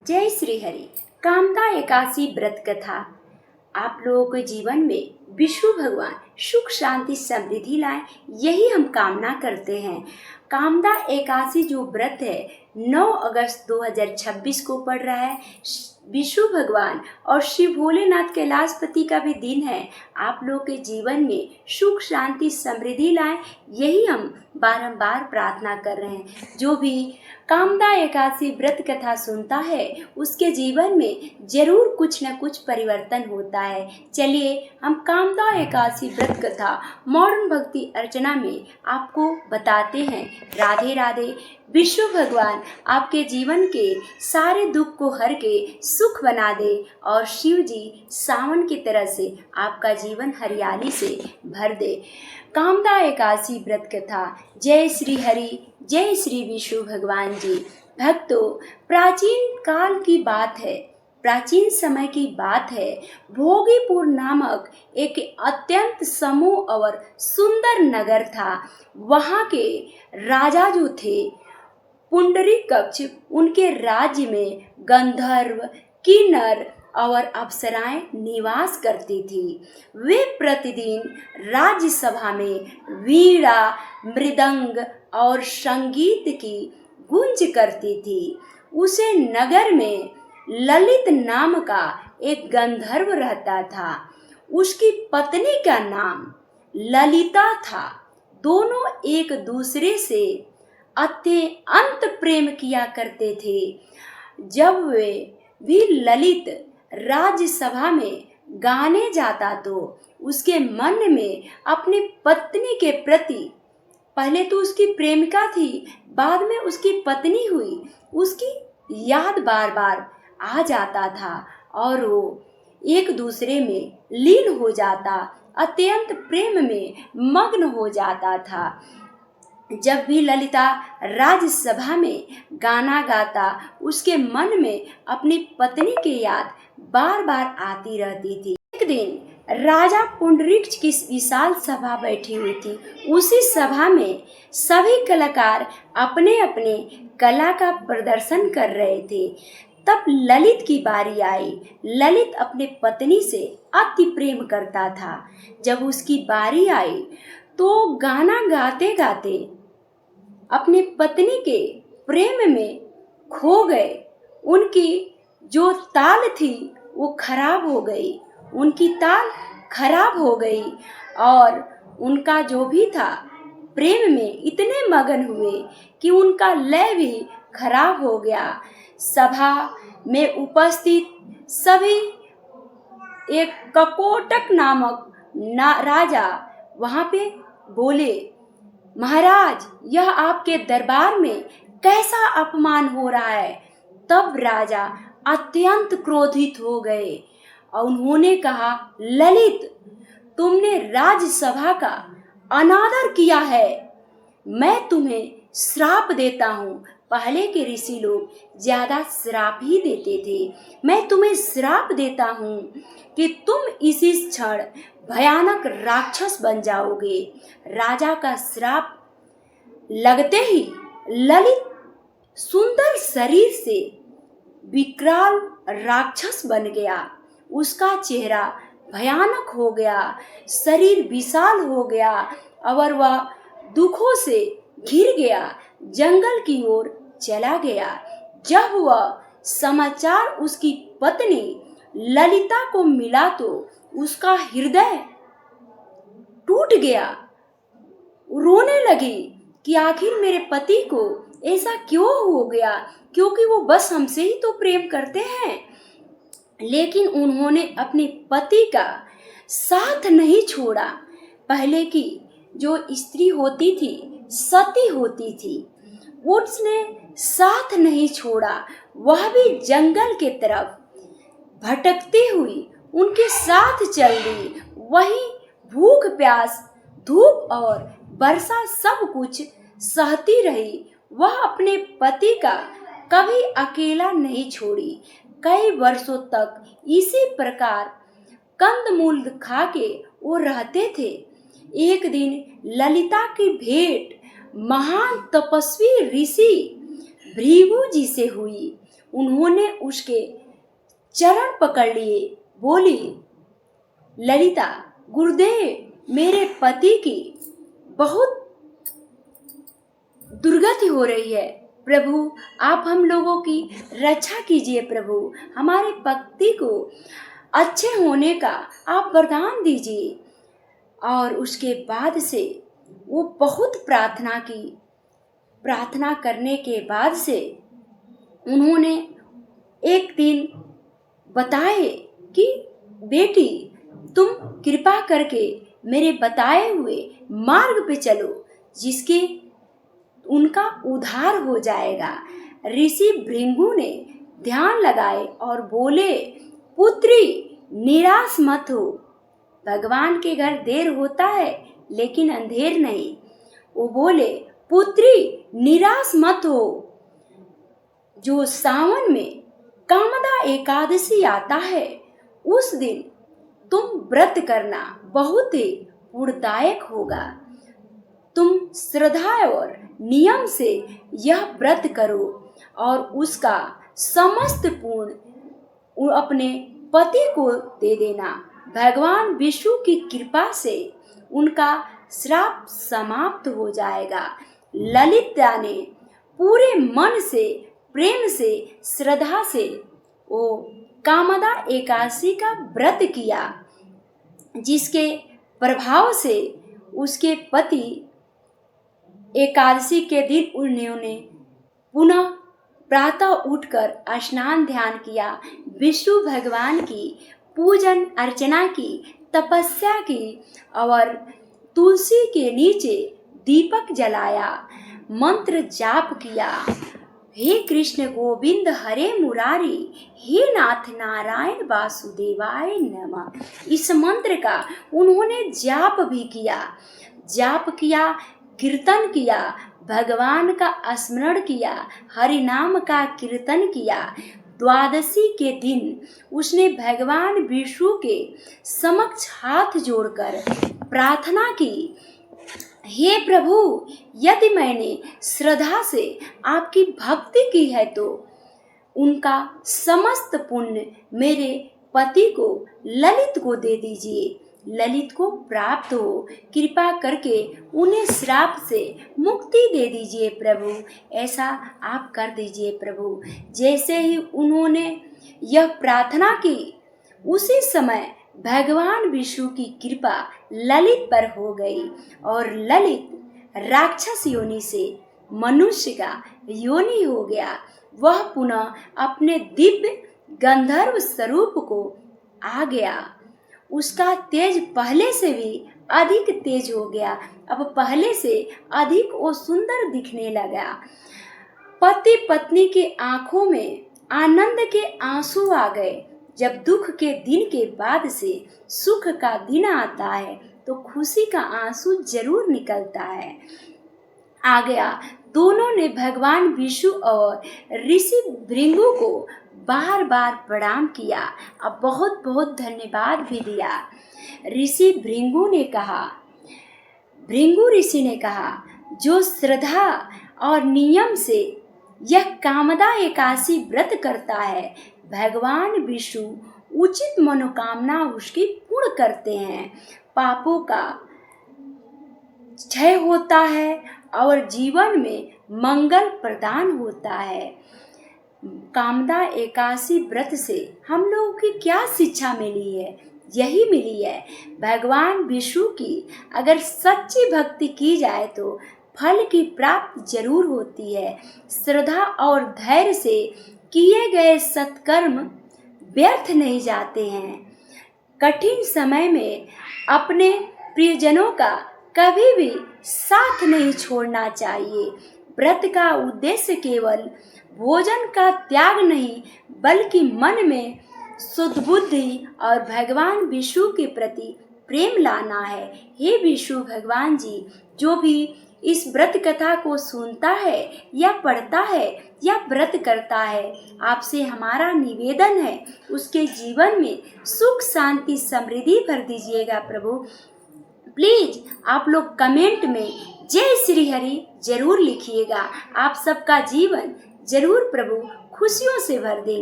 जय श्री हरि। कामदा एकादशी व्रत कथा आप लोगों के जीवन में विष्णु भगवान सुख शांति समृद्धि लाए, यही हम कामना करते हैं। कामदा एकादशी जो व्रत है 9 अगस्त 2026 को पड़ रहा है। विष्णु भगवान और शिव भोलेनाथ कैलाशपति का भी दिन है। आप लोग के जीवन में सुख शांति समृद्धि लाए, यही हम बारंबार प्रार्थना कर रहे हैं। जो भी कामदा एकादशी व्रत कथा सुनता है उसके जीवन में जरूर कुछ न कुछ परिवर्तन होता है। चलिए हम कामदा एकादशी व्रत कथा मॉडर्न भक्ति अर्चना में आपको बताते हैं। राधे राधे। विष्णु भगवान आपके जीवन के सारे दुख को हर के सुख बना दे और शिव जी सावन की तरह से आपका जीवन हरियाली से भर दे। कामदा एकादशी व्रत कथा। जय श्री हरि, जय श्री विष्णु भगवान जी। भक्तों, प्राचीन काल की बात है, प्राचीन समय की बात है। भोगीपुर नामक एक अत्यंत समूह और सुंदर नगर था। वहाँ के राजा जो थे पुंडरीकक्ष, उनके राज्य में गंधर्व, किन्नर और अप्सराएं निवास करती थी। वे प्रतिदिन राज्यसभा में वीणा, मृदंग और संगीत की गूंज करती थी। उसे नगर में ललित नाम का एक गंधर्व रहता था। उसकी पत्नी का नाम ललिता था। दोनों एक दूसरे से अत्यंत प्रेम किया करते थे। जब वे भी ललित राज्यसभा में गाने जाता तो उसके मन में अपनी पत्नी के प्रति, पहले तो उसकी प्रेमिका थी, बाद में उसकी पत्नी हुई, उसकी याद बार बार आ जाता था और वो एक दूसरे में लीन हो जाता, अत्यंत प्रेम में मग्न हो जाता था। जब भी ललिता राज्यसभा में गाना गाता उसके मन में अपनी पत्नी की याद बार बार आती रहती थी। एक दिन राजा पुंडरीक्ष की विशाल सभा बैठी हुई थी। उसी सभा में सभी कलाकार अपने अपने कला का प्रदर्शन कर रहे थे। तब ललित की बारी आई। ललित अपने पत्नी से अति प्रेम करता था। जब उसकी बारी आई तो गाना गाते गाते अपने पत्नी के प्रेम में खो गए। उनकी जो ताल थी वो खराब हो गई, उनकी ताल खराब हो गई और उनका जो भी था प्रेम में इतने मगन हुए कि उनका लय भी खराब हो गया। सभा में उपस्थित सभी, एक ककोटक नामक राजा वहाँ पे बोले, महाराज, यह आपके दरबार में कैसा अपमान हो रहा है। तब राजा अत्यंत क्रोधित हो गए और उन्होंने कहा, ललित, तुमने राज्यसभा का अनादर किया है। मैं तुम्हें श्राप देता हूँ। पहले के ऋषि लोग ज्यादा श्राप ही देते थे। मैं तुम्हें श्राप देता हूँ कि तुम इसी क्षण भयानक राक्षस बन जाओगे। राजा का श्राप लगते ही ललित सुंदर शरीर से विकराल राक्षस बन गया। उसका चेहरा भयानक हो गया, शरीर विशाल हो गया और वह दुखों से घिर गया, जंगल की ओर चला गया। जब वह समाचार उसकी पत्नी ललिता को मिला तो उसका हृदय टूट गया। रोने लगी कि आखिर मेरे पति को ऐसा क्यों हो गया, क्योंकि वो बस हमसे ही तो प्रेम करते हैं। लेकिन उन्होंने अपने पति का साथ नहीं छोड़ा। पहले की जो स्त्री होती थी, सती होती थी, उसने साथ नहीं छोड़ा। वह भी जंगल के तरफ भटकती हुई उनके साथ चल दी। वहीं भूख प्यास, धूप और वर्षा सब कुछ सहती रही। वह अपने पति का कभी अकेला नहीं छोड़ी। कई वर्षों तक इसी प्रकार कंदमूल खा के वो रहते थे। एक दिन ललिता की भेंट महान तपस्वी ऋषि भृगु जी से हुई। उन्होंने उसके चरण पकड़ लिए। बोली, ललिता, गुरुदेव, मेरे पति की बहुत दुर्गति हो रही है। प्रभु, आप हम लोगों की रक्षा कीजिए। प्रभु, हमारे पति को अच्छे होने का आप वरदान दीजिए। और उसके बाद से वो बहुत प्रार्थना की। प्रार्थना करने के बाद से उन्होंने एक दिन बताए कि बेटी, तुम कृपा करके मेरे बताए हुए मार्ग पे चलो, जिसके उनका उद्धार हो जाएगा। ऋषि भृंगु ने ध्यान लगाए और बोले, पुत्री, निराश मत हो। भगवान के घर देर होता है लेकिन अंधेर नहीं। वो बोले, पुत्री, निराश मत हो। जो सावन में कामदा एकादशी आता है, उस दिन तुम व्रत करना बहुत ही पुण्यदायक होगा। तुम श्रद्धा और नियम से यह व्रत करो और उसका समस्त पुण्य अपने पति को दे देना। भगवान विष्णु की कृपा से उनका श्राप समाप्त हो जाएगा। ललिता ने पूरे मन से, प्रेम से, श्रद्धा से वो कामदा एकादशी का व्रत किया, जिसके प्रभाव से उसके पति एकादशी के दिन उन्होंने पुनः प्रातः उठकर स्नान ध्यान किया, विष्णु भगवान की पूजन अर्चना की, तपस्या की और तुलसी के नीचे दीपक जलाया, मंत्र जाप किया। हे कृष्ण गोविंद हरे मुरारी, हे नाथ नारायण वासुदेवाय नमः। इस मंत्र का उन्होंने जाप भी किया। कीर्तन किया, भगवान का स्मरण किया, हरि नाम का कीर्तन किया। द्वादशी के दिन उसने भगवान विष्णु के समक्ष हाथ जोड़कर प्रार्थना की, हे प्रभु, यदि मैंने श्रद्धा से आपकी भक्ति की है तो उनका समस्त पुण्य मेरे पति को, ललित को दे दीजिए। ललित को प्राप्त हो, कृपा करके उन्हें श्राप से मुक्ति दे दीजिए प्रभु। ऐसा आप कर दीजिए प्रभु। जैसे ही उन्होंने यह प्रार्थना की, उसी समय भगवान विष्णु की कृपा ललित पर हो गई और ललित राक्षस योनि से मनुष्य का योनि हो गया। वह पुनः अपने दिव्य गंधर्व स्वरूप को आ गया। उसका तेज पहले से भी अधिक तेज हो गया। अब पहले से अधिक वो सुंदर दिखने लगा। पति पत्नी के आंखों में आनंद के आंसू आ गए। जब दुख के दिन के बाद से सुख का दिन आता है तो खुशी का आंसू जरूर निकलता है। आ गया। दोनों ने भगवान विष्णु और ऋषि भृंगु को बार बार प्रणाम किया और बहुत बहुत धन्यवाद भी दिया। भृंगु ऋषि ने कहा, जो श्रद्धा और नियम से यह कामदा एकादशी व्रत करता है, भगवान विष्णु उचित मनोकामना उसकी पूर्ण करते हैं। पापों का क्षय होता है और जीवन में मंगल प्रदान होता है। कामदा एकादशी व्रत से हम लोगों की क्या शिक्षा मिली है? यही मिली है, भगवान विष्णु की अगर सच्ची भक्ति की जाए तो फल की प्राप्ति जरूर होती है। श्रद्धा और धैर्य से किए गए सत्कर्म व्यर्थ नहीं जाते हैं। कठिन समय में अपने प्रियजनों का कभी भी साथ नहीं छोड़ना चाहिए। व्रत का उद्देश्य केवल भोजन का त्याग नहीं, बल्कि मन में शुद्ध बुद्धि और भगवान विष्णु के प्रति प्रेम लाना है। हे विष्णु भगवान जी, जो भी इस व्रत कथा को सुनता है या पढ़ता है या व्रत करता है, आपसे हमारा निवेदन है उसके जीवन में सुख शांति समृद्धि भर दीजिएगा प्रभु। प्लीज आप लोग कमेंट में जय श्री हरि जरूर लिखिएगा। आप सबका जीवन जरूर प्रभु खुशियों से भर देंगे।